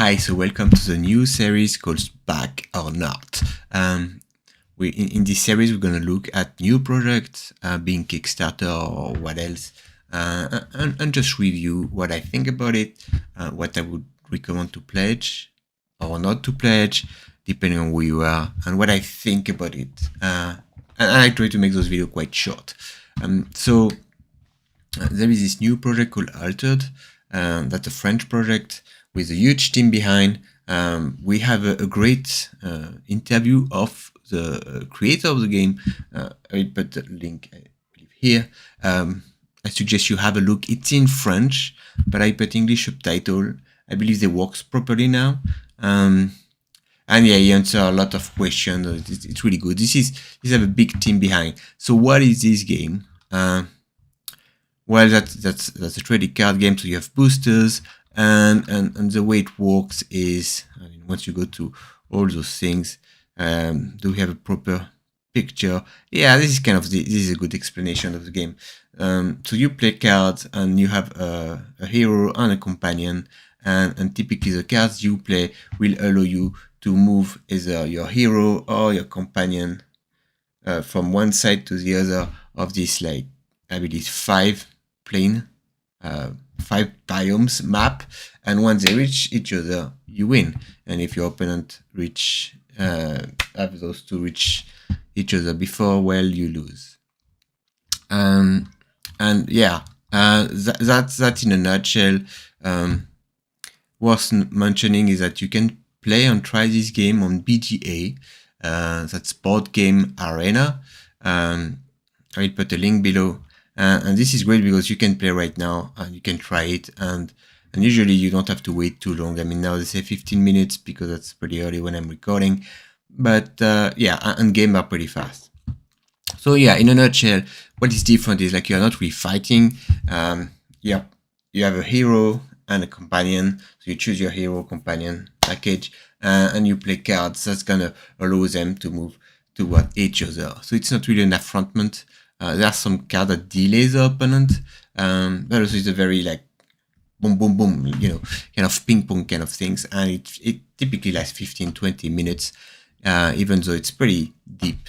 Hi, so welcome to the new series called Back or Not. In this series, we're going to look at new projects, being Kickstarter or what else, and just review what I think about it, what I would recommend to pledge or not to pledge, depending on who you are, and what I think about it. And I try to make those videos quite short. So there is this new project called Altered. That's a French project with a huge team behind. We have a great interview of the creator of the game. I will put the link, I believe, here. I suggest you have a look. It's in French, but I put English subtitle. I believe it works properly now. And yeah, he answers a lot of questions. It's really good. This have a big team behind. So what is this game? Well, that's a trading card game. So you have boosters, and the way it works is, I mean, once you go to all those things, do we have a proper picture? Yeah, this is a good explanation of the game. So you play cards, and you have a hero and a companion, and typically the cards you play will allow you to move either your hero or your companion from one side to the other of this, like, I believe 5 biomes map, and once they reach each other, you win. And if your opponent have those two reach each other before, well, you lose. And yeah, that's in a nutshell. Worth mentioning is that you can play and try this game on BGA. That's Board Game Arena. I will put a link below. And this is great because you can play right now and you can try it, and usually you don't have to wait too long. I mean, now they say 15 minutes because that's pretty early when I'm recording, but yeah, and games are pretty fast. So yeah, in a nutshell, what is different is, like, you're not really fighting. Yeah, you have a hero and a companion, so you choose your hero companion package, and you play cards. That's gonna allow them to move toward each other. So it's not really an affrontment. There are some cards that delay the opponent, but also it's a very, like, boom, boom, boom, you know, kind of ping pong kind of things, and it typically lasts 15-20 minutes, even though it's pretty deep.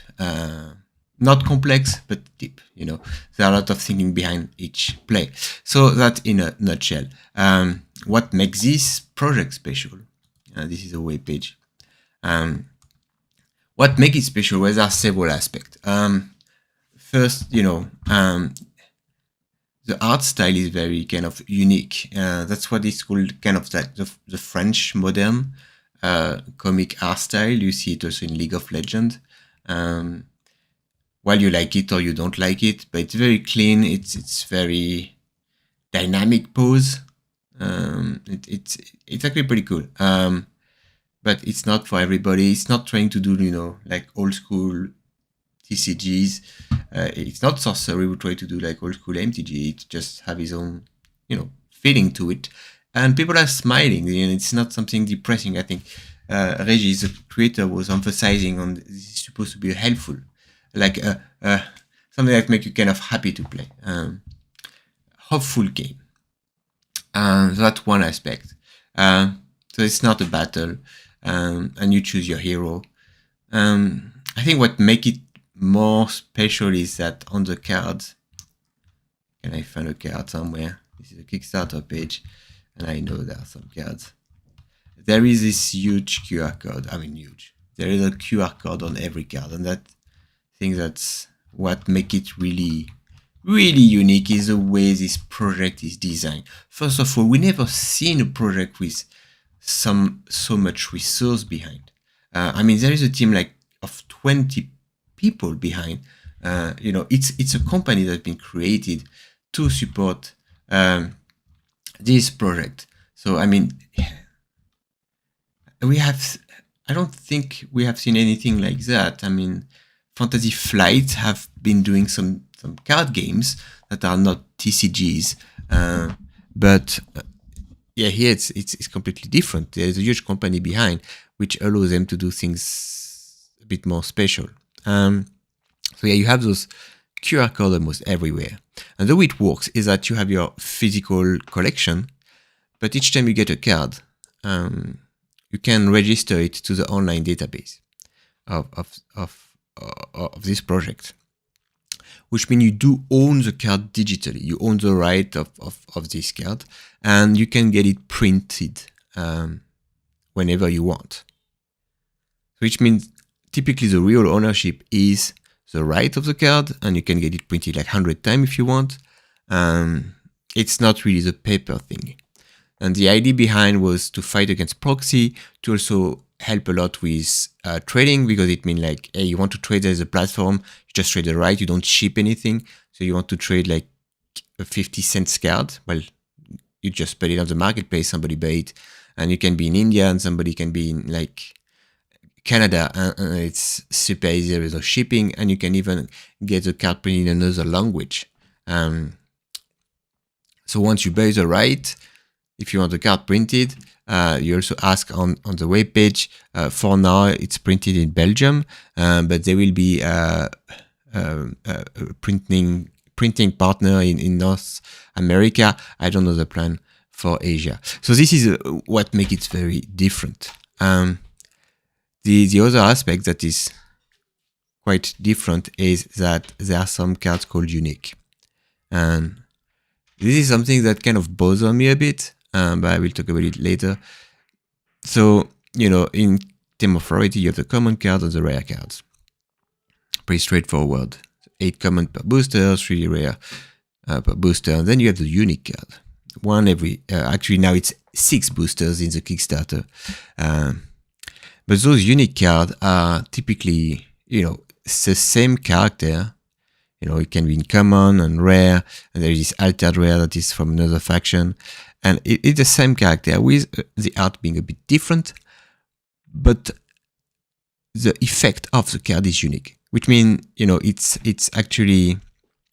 Not complex, but deep, you know. There are a lot of thinking behind each play. So that in a nutshell. What makes this project special? This is a web page. What makes it special? Well, there are several aspects. First, you know, the art style is very kind of unique. That's what is called kind of like the French modern comic art style. You see it also in League of Legends. Well, you like it or you don't like it, but it's very clean. It's very dynamic pose. It's actually pretty cool. But it's not for everybody. It's not trying to do, you know, like old school TCGs. It's not sorcery. We try to do like old school MTG. It just have his own, you know, feeling to it, and people are smiling. You know, it's not something depressing. I think Regis, the creator, was emphasizing on this is supposed to be helpful, like something that make you kind of happy to play, hopeful game. That's one aspect. So it's not a battle, and you choose your hero. I think what make it more special is that on the cards, can I find a card somewhere? This is a Kickstarter page, and I know there are some cards. There is this huge QR code. I mean, huge. There is a QR code on every card, and that thing, that's what make it really, really unique, is the way this project is designed. First of all, we never seen a project with so much resource behind. I mean, there is a team like of 20 people behind. You know, it's a company that's been created to support this project. So I mean, I don't think we have seen anything like that. I mean, Fantasy Flight have been doing some card games that are not TCGs, but yeah, here it's completely different. There's a huge company behind, which allows them to do things a bit more special. So yeah, you have those QR code almost everywhere. And the way it works is that you have your physical collection, but each time you get a card, you can register it to the online database of this project, which means you do own the card digitally. You own the right of this card, and you can get it printed whenever you want. Which means typically the real ownership is the right of the card, and you can get it printed like 100 times if you want. It's not really the paper thing. And the idea behind was to fight against proxy, to also help a lot with trading, because it means like, hey, you want to trade as a platform, you just trade the right, you don't ship anything. So you want to trade like a 50-cent card, well, you just put it on the marketplace, somebody buy it, and you can be in India and somebody can be in like Canada, and it's super easy with the shipping, and you can even get the card printed in another language. So once you buy the right, if you want the card printed, you also ask on the web page. For now, it's printed in Belgium, but there will be a printing partner in North America. I don't know the plan for Asia. So this is what makes it very different. The other aspect that is quite different is that there are some cards called unique. And this is something that kind of bothers me a bit, but I will talk about it later. So, in terms of rarity, you have the common cards and the rare cards. Pretty straightforward. 8 common per booster, 3 rare per booster. And then you have the unique card. One every, actually now it's 6 boosters in the Kickstarter. But those unique cards are typically, it's the same character. It can be in common and rare, and there is this altered rare that is from another faction. And it's the same character with the art being a bit different, but the effect of the card is unique, which means, it's actually,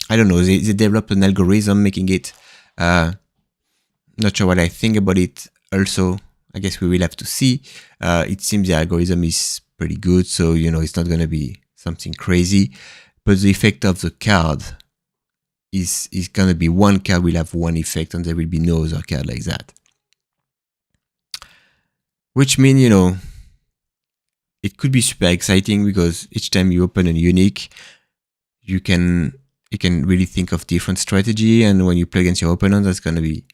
I don't know, they developed an algorithm making it, not sure what I think about it also. I guess we will have to see. It seems the algorithm is pretty good, so, it's not going to be something crazy. But the effect of the card is going to be one card will have one effect, and there will be no other card like that. Which means, it could be super exciting, because each time you open a unique, you can really think of different strategy, and when you play against your opponent, that's going to be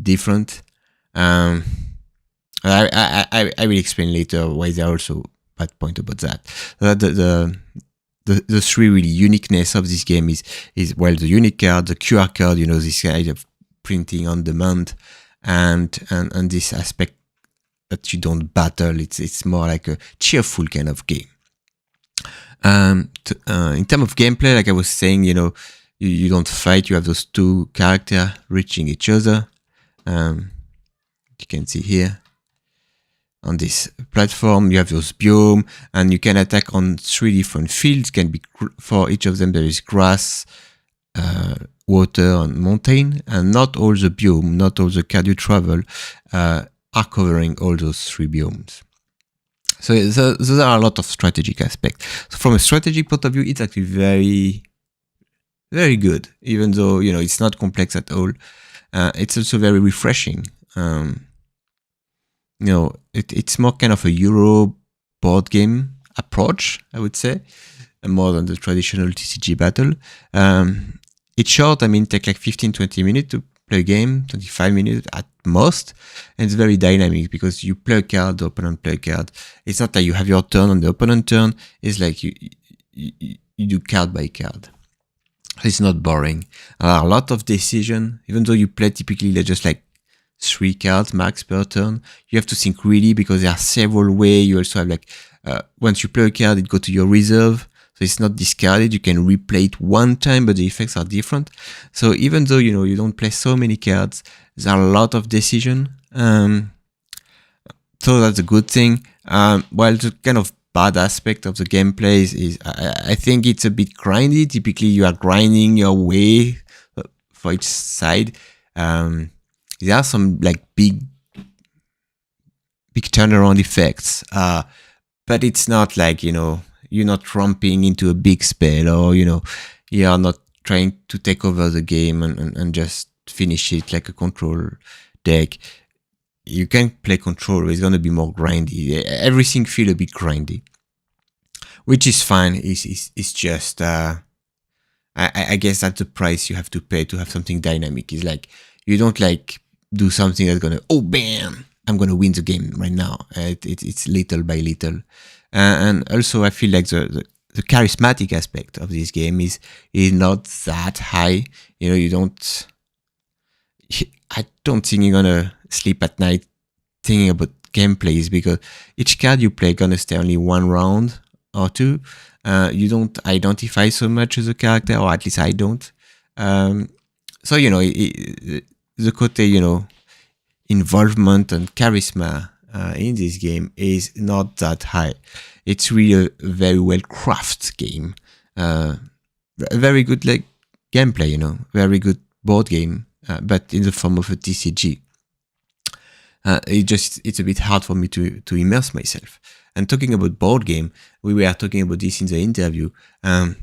different. I will explain later why there are also bad point about that. The 3 really uniqueness of this game is well, the unique card, the QR code, this kind of printing on demand, and this aspect that you don't battle. It's more like a cheerful kind of game. In terms of gameplay, like I was saying, you don't fight. You have those 2 characters reaching each other. You can see here. On this platform, you have those biomes, and you can attack on 3 different fields. Can be for each of them there is grass, water, and mountain, and not all the biomes, not all the card you travel are covering all those 3 biomes. So there are a lot of strategic aspects. So from a strategic point of view, it's actually very, very good, even though it's not complex at all. It's also very refreshing. It's more kind of a Euro board game approach, I would say, more than the traditional TCG battle. It's short, take like 15-20 minutes to play a game, 25 minutes at most, and it's very dynamic because you play a card, the opponent play a card. It's not like you have your turn and the opponent turn, it's like you do card by card. It's not boring. A lot of decision, even though you play typically just like 3 cards max per turn. You have to think really, because there are several ways. You also have like, once you play a card, it goes to your reserve. So it's not discarded. You can replay it one time, but the effects are different. So even though, you don't play so many cards, there are a lot of decision. So that's a good thing. While the kind of bad aspect of the gameplay is I think it's a bit grindy. Typically you are grinding your way for each side. There are some like big turnaround effects, but it's not like, you're not ramping into a big spell, or, you are not trying to take over the game and just finish it like a control deck. you can play Control, it's gonna be more grindy. Everything feel a bit grindy, which is fine. It's just I guess that's the price you have to pay to have something dynamic. It's like you don't like do something that's gonna bam, I'm gonna win the game right now. It's little by little, and also I feel like the charismatic aspect of this game is not that high. You don't. I don't think you're gonna sleep at night thinking about gameplays, because each card you play gonna stay only one round or two. You don't identify so much as a character, or at least I don't. So the Kote, involvement and charisma in this game is not that high. It's really a very well crafted game. Very good like gameplay, very good board game, but in the form of a TCG. It's a bit hard for me to immerse myself. And talking about board game, we were talking about this in the interview.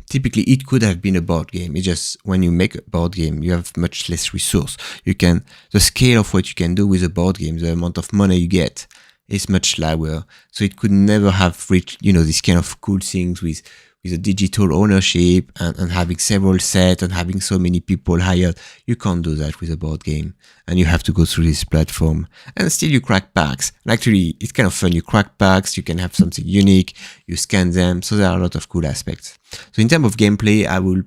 Typically, it could have been a board game. It's just when you make a board game, you have much less resource. The scale of what you can do with a board game, the amount of money you get, is much lower. So it could never have reached, this kind of cool things with a digital ownership and having several sets and having so many people hired. You can't do that with a board game, and you have to go through this platform. And still you crack packs. And actually, it's kind of fun. You crack packs, you can have something unique, you scan them. So there are a lot of cool aspects. So in terms of gameplay, I will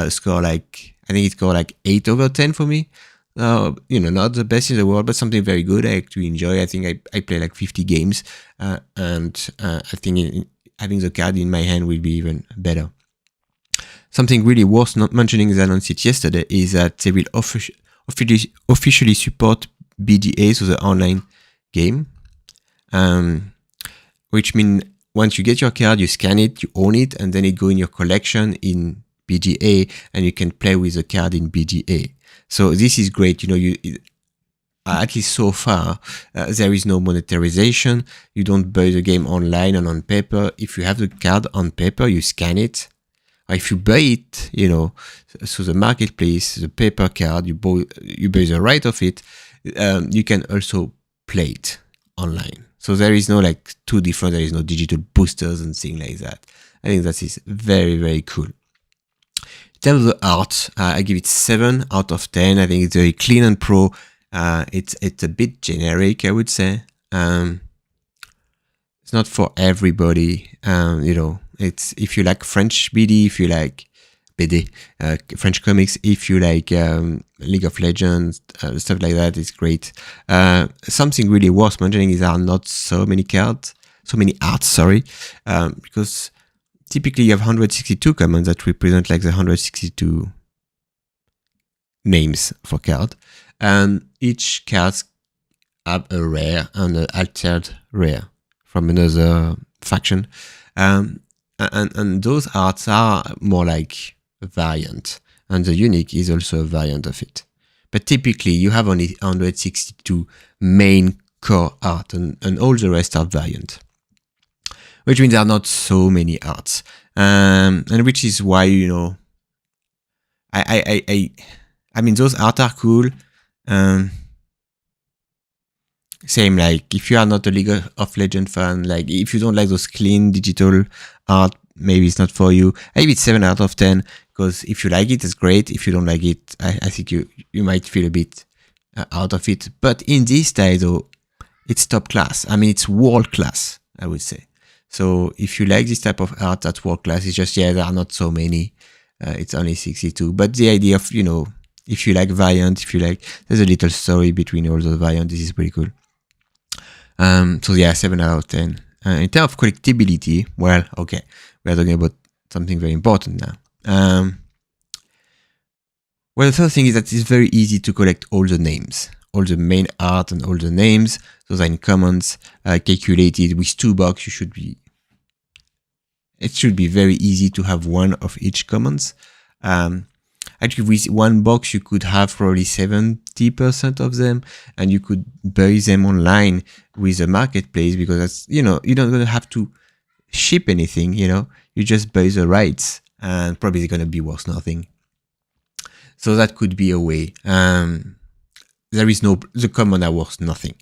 score I think it scored 8 over 10 for me. Not the best in the world, but something very good. I actually enjoy. I think I play 50 games, and I think having the card in my hand will be even better. Something really worth not mentioning, as I announced it yesterday, is that they will officially support BGA, so the online game, which means once you get your card, you scan it, you own it, and then it goes in your collection in BGA, and you can play with the card in BGA. So this is great. At least so far, there is no monetarization. You don't buy the game online and on paper. If you have the card on paper, you scan it. Or if you buy it, so the marketplace, the paper card, you buy the right of it, you can also play it online. So there is no too different. There is no digital boosters and things like that. I think that is very, very cool. In terms of the art, I give it 7 out of 10. I think it's very clean and pro. It's a bit generic, I would say. It's not for everybody. It's if you like French BD, if you like BD, French comics, if you like League of Legends, stuff like that, it's great. Something really worth mentioning is there are not so many arts, because typically you have 162 commands that represent the 162 names for card. And each card have a rare and an altered rare from another faction. And those arts are more like a variant. And the unique is also a variant of it. But typically you have only 162 main core art, and all the rest are variant. Which means there are not so many arts. And which is why, I mean, those art are cool. Same if you are not a League of Legends fan, if you don't like those clean digital art, maybe it's not for you. I give it 7 out of 10, because if you like it, it's great. If you don't like it, I think you might feel a bit out of it. But in this style, though, it's top class. I mean, it's world class, I would say. So if you like this type of art that's world class, it's just, there are not so many. It's only 62. But the idea of, if you like variant, there's a little story between all the variants, this is pretty cool. 7 out of 10. In terms of collectibility, well, okay, we're talking about something very important now. The first thing is that it's very easy to collect all the names, all the main art and all the names. Those are in commons, calculated with 2 boxes. It should be very easy to have one of each commons. Actually, with 1 box, you could have probably 70% of them, and you could buy them online with a marketplace, because that's, you're not going to have to ship anything, you just buy the rights, and probably they're going to be worth nothing. So that could be a way. The common are worth nothing.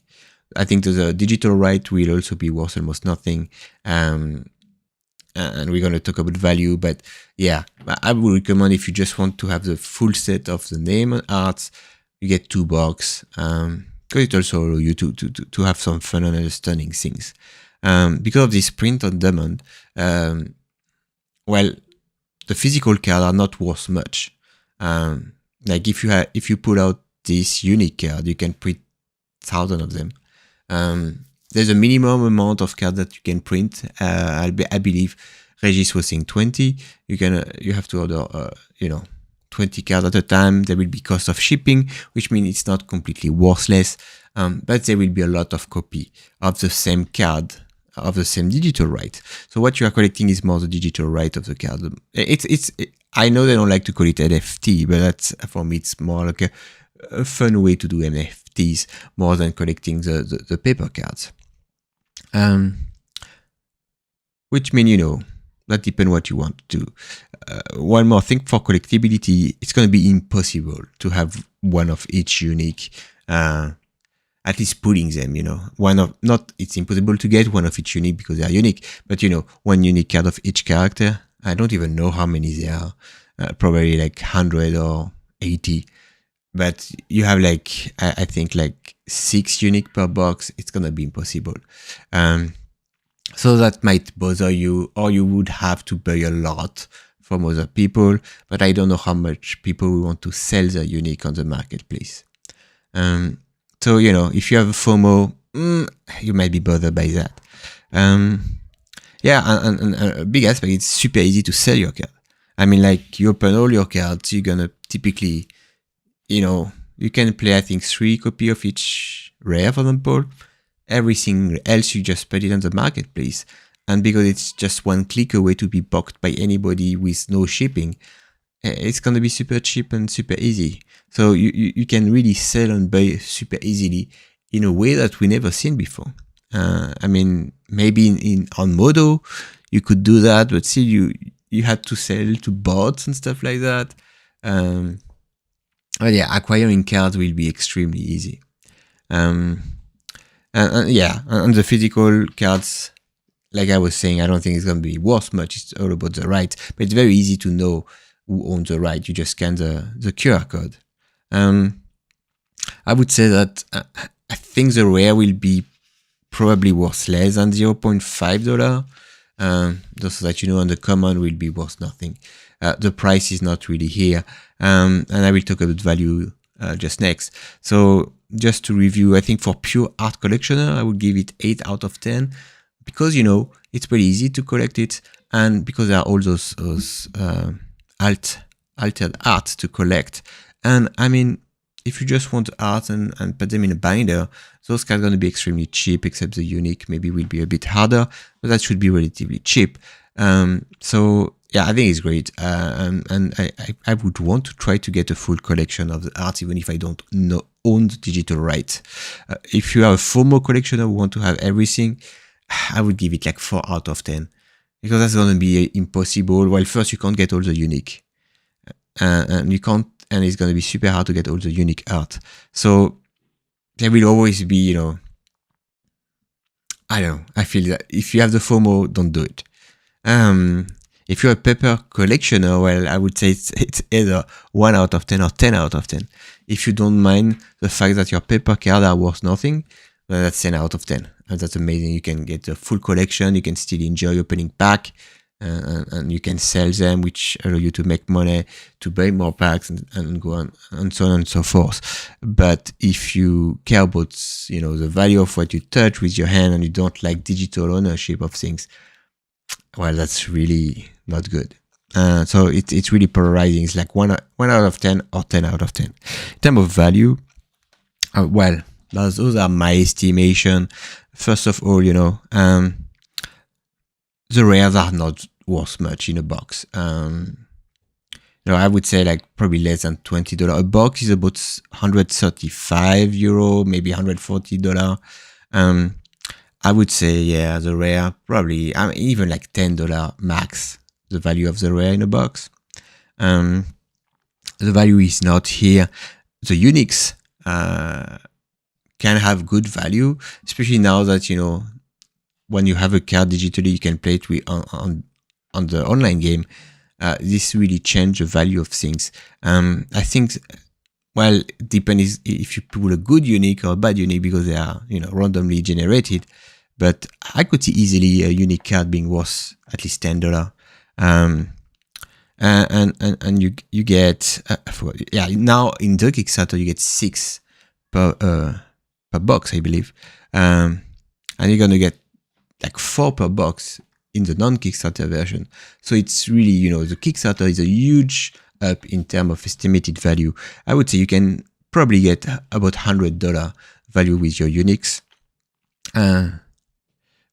I think the digital right will also be worth almost nothing. And we're going to talk about value, but yeah, I would recommend if you just want to have the full set of the name and arts, you get 2 box, because it also allows you to have some fun and understanding things. Because of this print on demand, well, the physical cards are not worth much. Like if you pull out this unique card, you can print 1,000 of them. There's a minimum amount of cards that you can print. I believe Regis was saying 20. You have to order 20 cards at a time. There will be cost of shipping, which means it's not completely worthless. But there will be a lot of copy of the same card, of the same digital right. So what you are collecting is more the digital right of the card. I know they don't like to call it NFT, but that's, for me, it's more like a fun way to do NFTs more than collecting the paper cards. Which means, that depends what you want to do. One more thing, for collectibility, it's going to be impossible to have one of each unique, at least pulling them, it's impossible to get one of each unique because they are unique, but one unique card of each character. I don't even know how many there are, probably like 100 or 80, but you have I think 6 unique per box. It's gonna be impossible. So that might bother you, or you would have to buy a lot from other people, but I don't know how much people will want to sell their unique on the marketplace. So, if you have a FOMO, you might be bothered by that. Yeah, and a big aspect, it's super easy to sell your card. I mean, you open all your cards, you're gonna typically, you can play, I think, 3 copies of each rare, for example. Everything else, you just put it on the marketplace. And because it's just one click away to be boxed by anybody with no shipping, it's gonna be super cheap and super easy. So you can really sell and buy super easily in a way that we never seen before. I mean, maybe on Modo you could do that, but still you had to sell to bots and stuff like that. But yeah, acquiring cards will be extremely easy. And the physical cards, like I was saying, I don't think it's gonna be worth much. It's all about the right, but it's very easy to know who owns the right. You just scan the QR code. I would say that I think the rare will be probably worth less than $0.5. Just so that and the common will be worth nothing. The price is not really here. And I will talk about value just next. So just to review, I think for pure art collectioner, I would give it 8 out of 10 because, it's pretty easy to collect it, and because there are all those altered art to collect. And I mean, if you just want art and put them in a binder, those cards are going to be extremely cheap, except the unique maybe will be a bit harder, but that should be relatively cheap. So yeah, I think it's great. And I would want to try to get a full collection of the art, even if I don't own the digital rights. If you are a FOMO collectioner who want to have everything, I would give it 4 out of 10. Because that's going to be impossible. Well, first, you can't get all the unique. And it's going to be super hard to get all the unique art. So there will always be, I don't know. I feel that if you have the FOMO, don't do it. If you're a paper collectioner, well, I would say it's either 1 out of 10 or 10 out of 10. If you don't mind the fact that your paper cards are worth nothing, well, that's 10 out of 10. And that's amazing. You can get the full collection. You can still enjoy opening pack. And you can sell them, which allow you to make money, to buy more packs and go on and so on and so forth. But if you care about, the value of what you touch with your hand and you don't like digital ownership of things, well, that's really not good. So it's really polarizing. It's 1 out of 10 or 10 out of 10. In terms of value, well, those are my estimation. First of all, the rares are not worth much in a box. I would say probably less than $20. A box is about €135, maybe $140. I would say, yeah, the rare probably, even $10 max, the value of the rare in a box. The value is not here. The uniques can have good value, especially now that, when you have a card digitally, you can play it on the online game. This really changed the value of things. I think, well, it depends if you pull a good unique or a bad unique, because they are, randomly generated. But I could see easily a unique card being worth at least $10. And you get now in the Kickstarter you get 6 per box, I believe, and you're gonna get like 4 per box in the non-Kickstarter version. So it's really, the Kickstarter is a huge up in terms of estimated value. I would say you can probably get about $100 value with your uniques.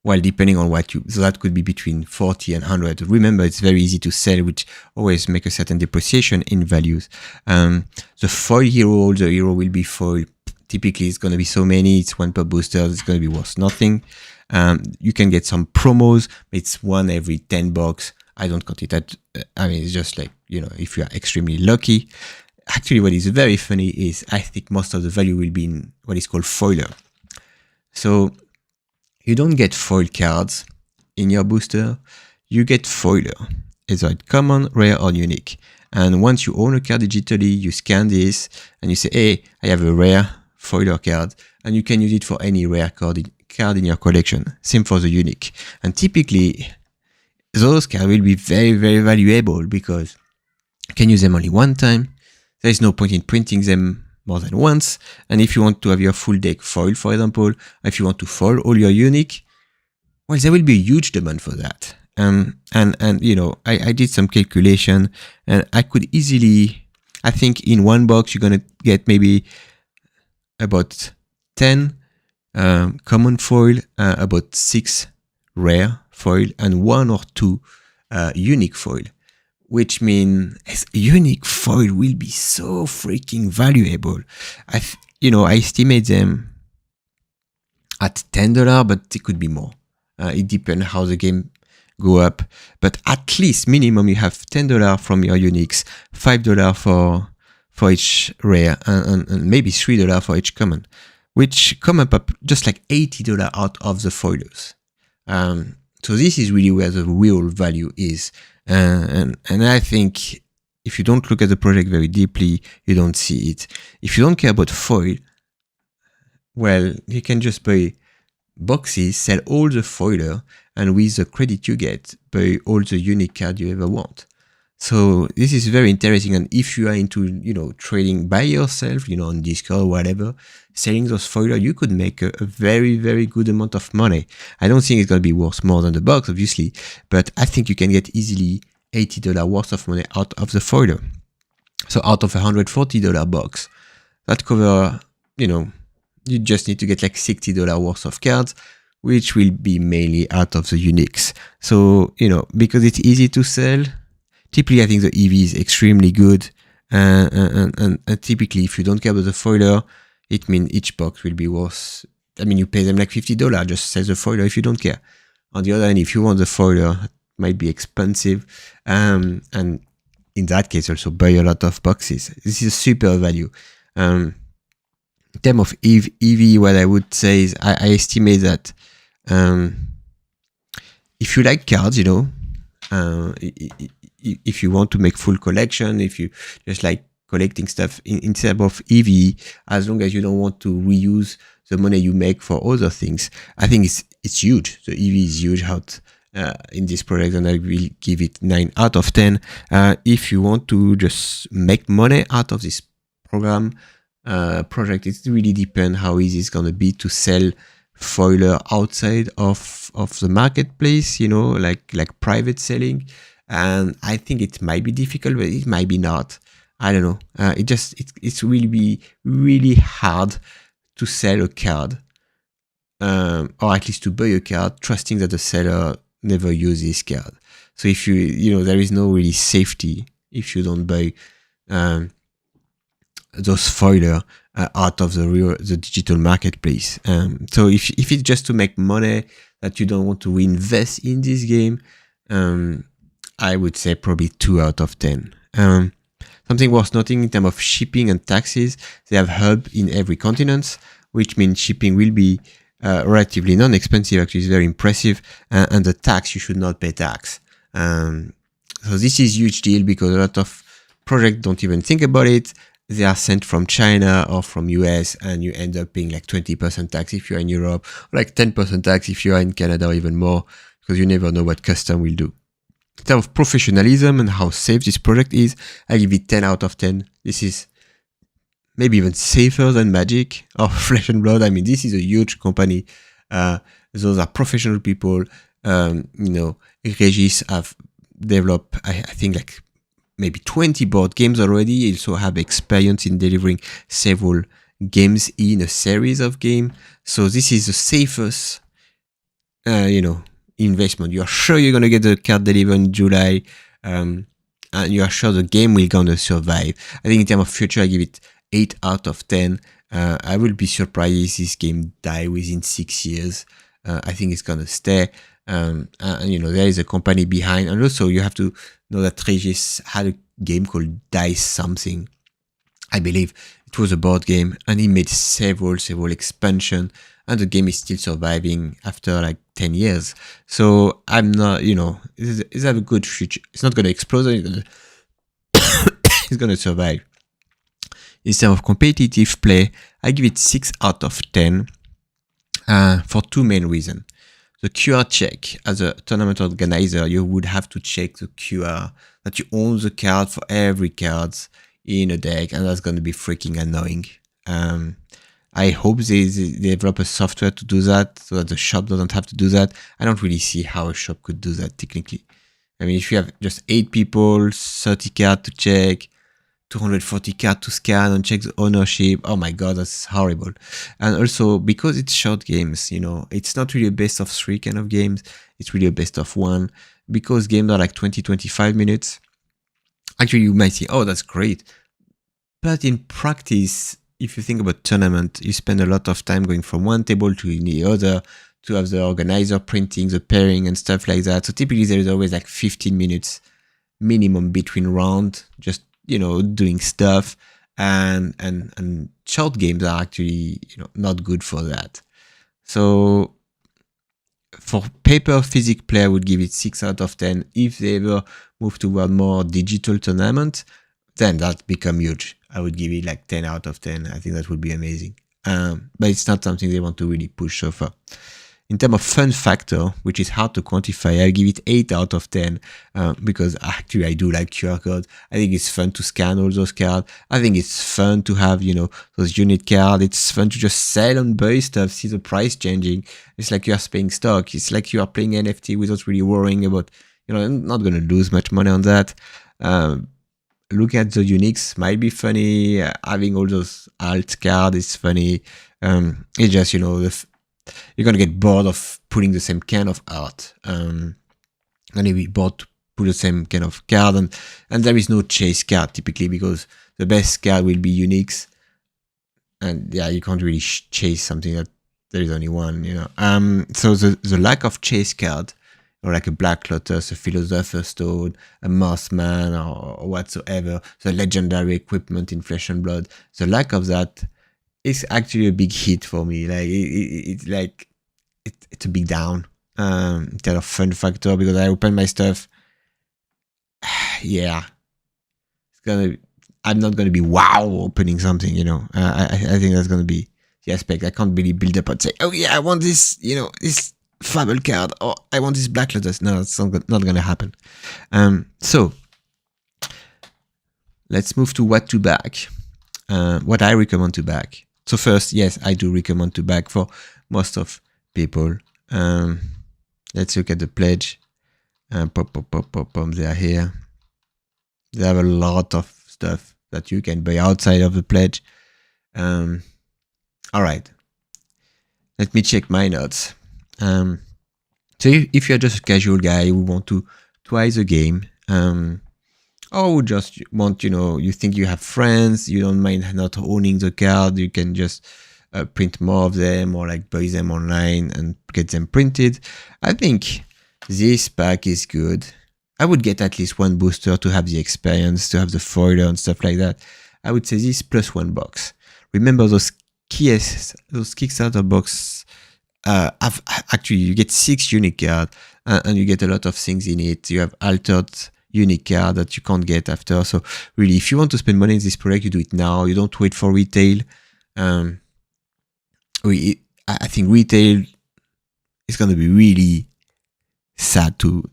Well, depending on so that could be between 40 and 100. Remember, it's very easy to sell, which always make a certain depreciation in values. The foil hero, the hero will be foil. Typically, it's going to be so many. It's 1 per booster. It's going to be worth nothing. You can get some promos. It's 1 every 10 bucks. I don't count it at, it's just like, if you are extremely lucky. Actually, what is very funny is I think most of the value will be in what is called foiler. So you don't get foil cards in your booster. You get foiler. It's like common, rare, or unique. And once you own a card digitally, you scan this and you say, hey, I have a rare foiler card, and you can use it for any rare card in your collection. Same for the unique. And typically, those cards will be very, very valuable because you can use them only one time. There is no point in printing them more than once. And if you want to have your full deck foil, for example, if you want to foil all your unique, well, there will be a huge demand for that. And I did some calculation, and I could easily, I think in one box, you're going to get maybe about 10 common foil, about 6 rare foil, and 1 or 2 unique foil. Which means unique foil will be so freaking valuable. I estimate them at $10, but it could be more. It depends how the game go up. But at least minimum you have $10 from your uniques, $5 for each rare, and maybe $3 for each common, which come up just like $80 out of the foilers. So this is really where the real value is. And I think if you don't look at the project very deeply, you don't see it. If you don't care about foil, well, you can just buy boxes, sell all the foiler, and with the credit you get, buy all the unique cards you ever want. So this is very interesting. And if you are into, trading by yourself, on Discord or whatever, selling those foiler, you could make a very, very good amount of money. I don't think it's going to be worth more than the box, obviously, but I think you can get easily $80 worth of money out of the foiler. So out of a $140 box, that cover, you just need to get like $60 worth of cards, which will be mainly out of the uniques. So, because it's easy to sell, typically I think the EV is extremely good. And typically, if you don't care about the foiler, it means each box will be worth, you pay them like $50, just sell the foiler if you don't care. On the other hand, if you want the foiler, it might be expensive. And in that case, also buy a lot of boxes. This is super value. In terms of EV, what I would say is I estimate that if you like cards, if you want to make full collection, if you just like collecting stuff in terms of EV, as long as you don't want to reuse the money you make for other things, I think it's huge. The EV is huge out in this project, and I will give it 9 out of 10. If you want to just make money out of this project, it really depends how easy it's going to be to sell foiler outside of the marketplace, like private selling. And I think it might be difficult, but it might be not. I don't know. It's really hard to sell a card, or at least to buy a card, trusting that the seller never uses this card. So if there is no really safety if you don't buy those foiler out of the digital marketplace. So if it's just to make money that you don't want to reinvest in this game, I would say probably 2 out of 10. Something worth noting in terms of shipping and taxes, they have hub in every continent, which means shipping will be relatively non-expensive. Actually, it's very impressive. And the tax, you should not pay tax. So this is a huge deal because a lot of projects don't even think about it. They are sent from China or from US, and you end up paying like 20% tax if you're in Europe, or like 10% tax if you are in Canada, or even more, because you never know what custom will do. In terms of professionalism and how safe this project is, I give it 10 out of 10. This is maybe even safer than Magic or Flesh and Blood. I mean, this is a huge company. Those are professional people. Regis have developed, I think, like maybe 20 board games already. He also have experience in delivering several games in a series of games. So this is the safest, investment. You are sure you're gonna get the card delivered in July, and you are sure the game will gonna survive. I think in terms of future, I give it 8 out of 10. I will be surprised if this game die within 6 years. I think it's gonna stay. There is a company behind, and also you have to know that Regis had a game called Dice Something. I believe it was a board game, and he made several expansions, and the game is still surviving after like 10 years. So I'm not, it's have a good future. It's not going to explode. It's going to survive. In terms of competitive play, I give it 6 out of 10 for two main reasons. The QR check, as a tournament organizer, you would have to check the QR that you own the card for every card in a deck, and that's going to be freaking annoying. I hope they develop a software to do that so that the shop doesn't have to do that. I don't really see how a shop could do that technically. I mean, if you have just 8 people, 30 cards to check, 240 cards to scan and check the ownership. Oh my god, that's horrible. And also, because it's short games, it's not really a best of 3 kind of games. It's really a best of 1. Because games are like 20-25 minutes. Actually, you might say, oh, that's great. But in practice, if you think about tournament, you spend a lot of time going from one table to the other to have the organizer printing, the pairing and stuff like that. So typically there is always like 15 minutes minimum between rounds, just, doing stuff. And short games are actually, not good for that. So for paper physics play, I would give it 6 out of 10. If they ever move toward more digital tournament, then that become huge. I would give it like 10 out of 10. I think that would be amazing. But it's not something they want to really push so far. In terms of fun factor, which is hard to quantify, I give it 8 out of 10 because actually I do like QR codes. I think it's fun to scan all those cards. I think it's fun to have, those unit cards. It's fun to just sell and buy stuff, see the price changing. It's like you are paying stock. It's like you are playing NFT without really worrying about, I'm not going to lose much money on that. Look at the uniques, might be funny. Having all those alt cards is funny. It's just, you're going to get bored of putting the same kind of art. Going to be bored to put the same kind of card. And there is no chase card typically because the best card will be uniques. And yeah, you can't really chase something that there is only one, So the lack of chase card, or like a Black Lotus, a Philosopher's Stone, a Mothman, or whatsoever, the legendary equipment in Flesh and Blood, the lack of that is actually a big hit for me. Like, it's a big down in terms of fun factor, because I open my stuff. Yeah. I'm not gonna be wow opening something, I think that's gonna be the aspect. I can't really build up and say, oh yeah, I want this, this Fable card, or I want this Black Lotus. No, it's not going to happen. So let's move to what to back. What I recommend to back. So first, yes, I do recommend to back for most of people. Let's look at the pledge. They are here. They have a lot of stuff that you can buy outside of the pledge. All right. Let me check my notes. So if you're just a casual guy who want to try the game, or just want, you think you have friends, you don't mind not owning the card, you can just print more of them or like buy them online and get them printed. I think this pack is good. I would get at least one booster to have the experience, to have the foiler and stuff like that. I would say this plus one box. Remember those those Kickstarter box, actually you get 6 unique cards, and you get a lot of things in it. You have altered unique card that you can't get after. So really, if you want to spend money in this product, you do it now. You don't wait for retail. I think retail is going to be really sad to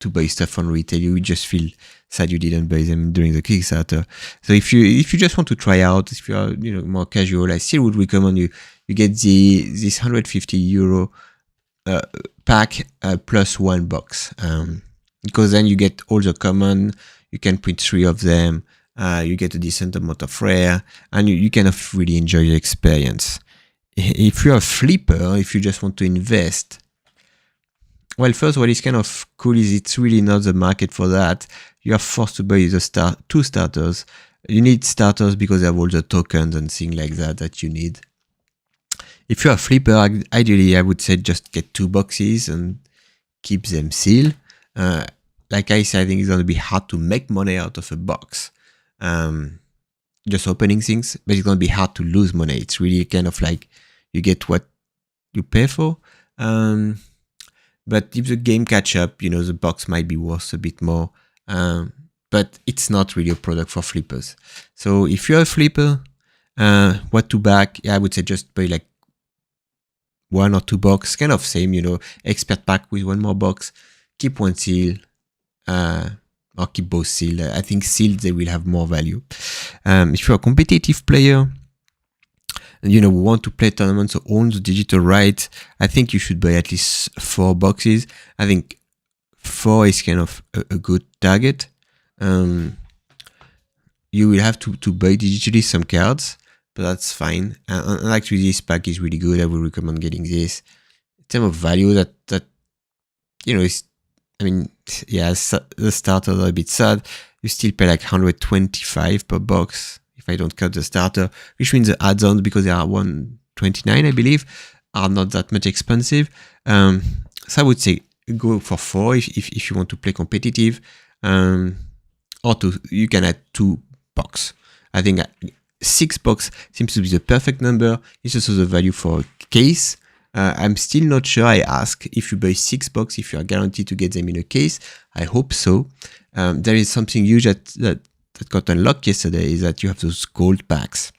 buy stuff on retail. You just feel sad you didn't buy them during the Kickstarter. So if you just want to try out, if you are more casual, I still would recommend you get this €150 pack plus 1 box, because then you get all the common. You can print 3 of them. You get a decent amount of rare, and you kind of really enjoy the experience. If you're a flipper, if you just want to invest, well, first, what is kind of cool is it's really not the market for that. You are forced to buy the 2 starters. You need starters because they have all the tokens and things like that you need. If you're a flipper, ideally, I would say just get 2 boxes and keep them sealed. Like I said, I think it's going to be hard to make money out of a box. Just opening things, but it's going to be hard to lose money. It's really kind of like you get what you pay for. But if the game catch up, the box might be worth a bit more. But it's not really a product for flippers. So if you're a flipper, what to back? I would say just buy like 1 or 2 box, kind of same, expert pack with 1 more box. Keep 1 seal, or keep both sealed. I think sealed, they will have more value. If you're a competitive player, and want to play tournaments or own the digital rights, I think you should buy at least 4 boxes. I think 4 is kind of a good target. You will have to buy digitally some cards, but that's fine. And actually, this pack is really good. I would recommend getting this. In terms of value, that is, the starters are a bit sad. You still pay like 125 per box if I don't cut the starter, which means the add-ons, because they are 129, I believe, are not that much expensive. So I would say go for 4 if you want to play competitive, or you can add 2 box. I think 6 box seems to be the perfect number. It's also the value for a case. I'm still not sure. I ask if you buy 6 box, if you are guaranteed to get them in a case. I hope so. There is something huge that got unlocked yesterday, is that you have those gold packs.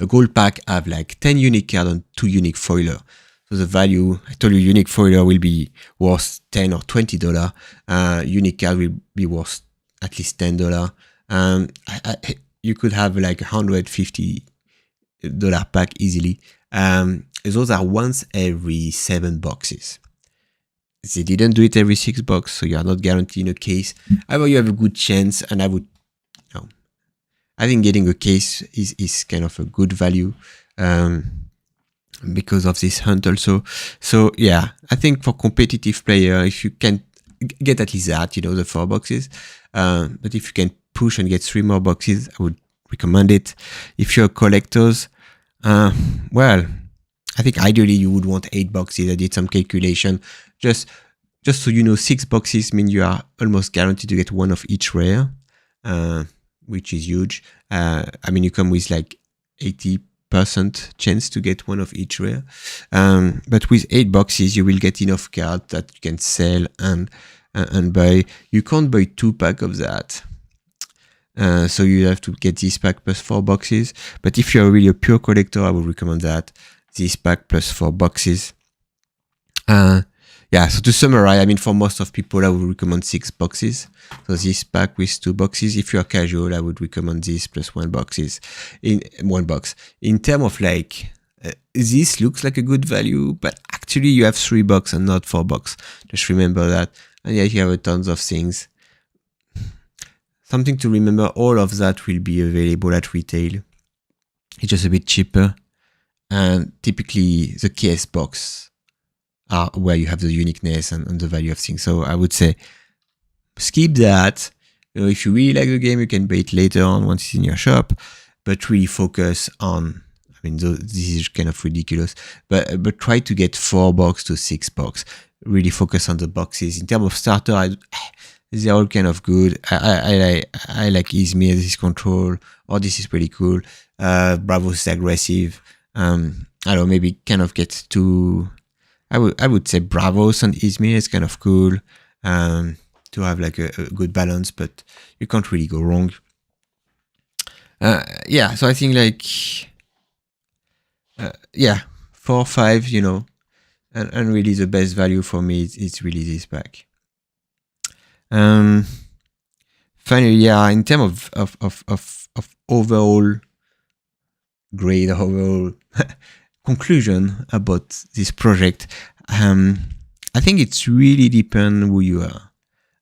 A gold pack have like 10 unique cards and 2 unique foiler. So the value, I told you, unique foiler will be worth $10 or $20. Unique card will be worth at least $10. You could have like $150 pack easily. Those are once every 7 boxes. They didn't do it every 6 box, so you are not guaranteed in a case. However, you have a good chance, and I think getting a case is kind of a good value, because of this hunt also. So yeah, I think for competitive player, if you can get at least that, the 4 boxes, but if you can push and get 3 more boxes, I would recommend it. If you're collectors, well, I think ideally you would want 8 boxes. I did some calculation. Just so 6 boxes mean you are almost guaranteed to get 1 of each rare, which is huge. You come with like 80% chance to get 1 of each rare. But with 8 boxes, you will get enough cards that you can sell and buy. You can't buy 2 packs of that. So you have to get this pack plus 4 boxes. But if you're really a pure collector, I would recommend that. This pack plus 4 boxes. So to summarize, for most of people, I would recommend 6 boxes. So this pack with 2 boxes. If you are casual, I would recommend this plus 1 boxes in 1 box. In terms of this looks like a good value, but actually you have 3 boxes and not 4 boxes. Just remember that. And yeah, you have tons of things. Something to remember, all of that will be available at retail. It's just a bit cheaper. And typically the case box are where you have the uniqueness and the value of things. So I would say skip that. If you really like the game, you can buy it later on once it's in your shop, but really focus on, this is kind of ridiculous, but try to get 4 box to 6 box. Really focus on the boxes. In terms of starter, they're all kind of good. I like Izmir, this is control, or this is pretty cool. Bravos is aggressive. I don't know, maybe kind of gets too, I would say Bravos and Izmir is kind of cool, to have like a good balance, but you can't really go wrong. Yeah, so I think like, yeah, 4 or 5, you know, and really the best value for me is really this pack. Finally, yeah, in terms of overall grade, overall conclusion about this project, I think it's really depend who you are.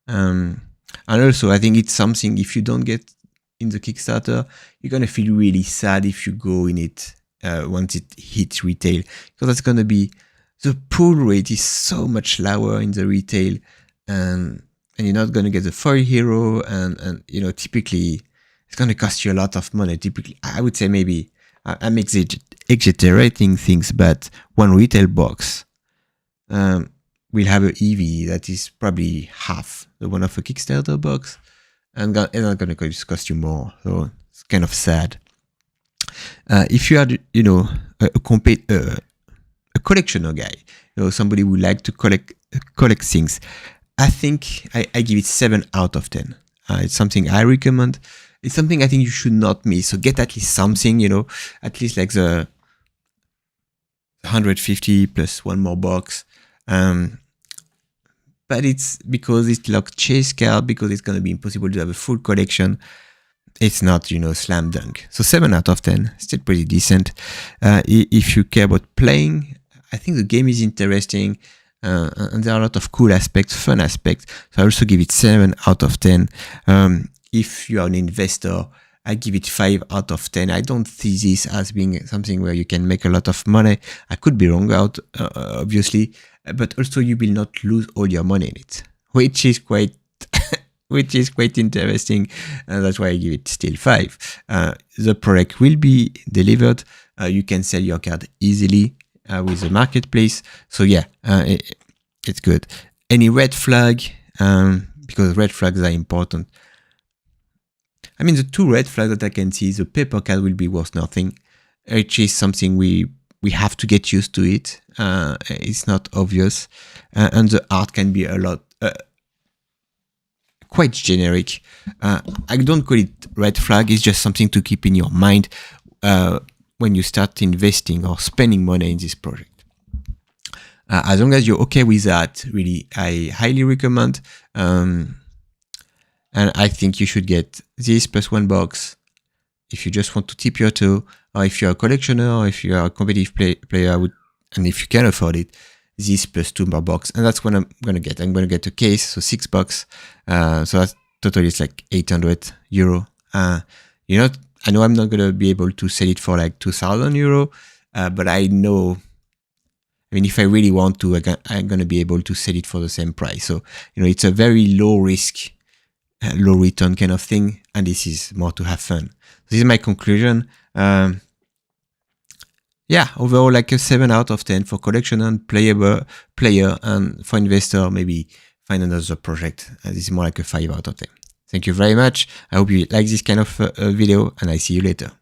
And also, I think it's something, if you don't get in the Kickstarter, you're going to feel really sad if you go in it once it hits retail, because that's going to be, the pull rate is so much lower in the retail, and you're not going to get the foil hero, and you know, typically it's going to cost you a lot of money. Typically, I would say, maybe I'm exaggerating things, but one retail box will have an EV that is probably half the one of a Kickstarter box, and it's not going to cost you more. So it's kind of sad. If you are, you know, a collectioner guy, you know, somebody who like to collect things, I think I give it 7 out of 10. It's something I recommend. It's something I think you should not miss. So get at least something, you know, at least like the 150 plus one more box. But it's because it's like chase card, because it's going to be impossible to have a full collection. It's not, you know, slam dunk. So 7 out of 10, still pretty decent. If you care about playing, I think the game is interesting, and there are a lot of cool aspects, fun aspects. So I also give it 7 out of 10. If you are an investor, I give it 5 out of 10. I don't see this as being something where you can make a lot of money. I could be wrong out, obviously, but also you will not lose all your money in it, which is quite interesting. That's why I give it still 5. The product will be delivered. You can sell your card easily with the marketplace. So yeah, it's good. Any red flag? Because red flags are important. I mean, the 2 red flags that I can see is the paper card will be worth nothing, which is something we have to get used to it. It's not obvious, and the art can be a lot quite generic. I don't call it red flag. It's just something to keep in your mind when you start investing or spending money in this project. As long as you're okay with that, really, I highly recommend. And I think you should get this plus 1 box if you just want to tip your toe, or if you're a collectioner, or if you are a competitive player, and if you can afford it, this plus 2 more box. And that's what I'm going to get. I'm going to get a case, so 6 bucks. So that's totally, it's like 800 euro. You know, I know I'm not going to be able to sell it for like 2,000 euro, but I know, I mean, if I really want to, I'm going to be able to sell it for the same price. So, you know, it's a very low risk, low return kind of thing, and this is more to have fun. This is my conclusion. Yeah, overall like a 7 out of 10 for collectioner and player, and for investor, maybe find another project. This is more like a 5 out of 10. Thank you very much. I hope you like this kind of video, and I see you later.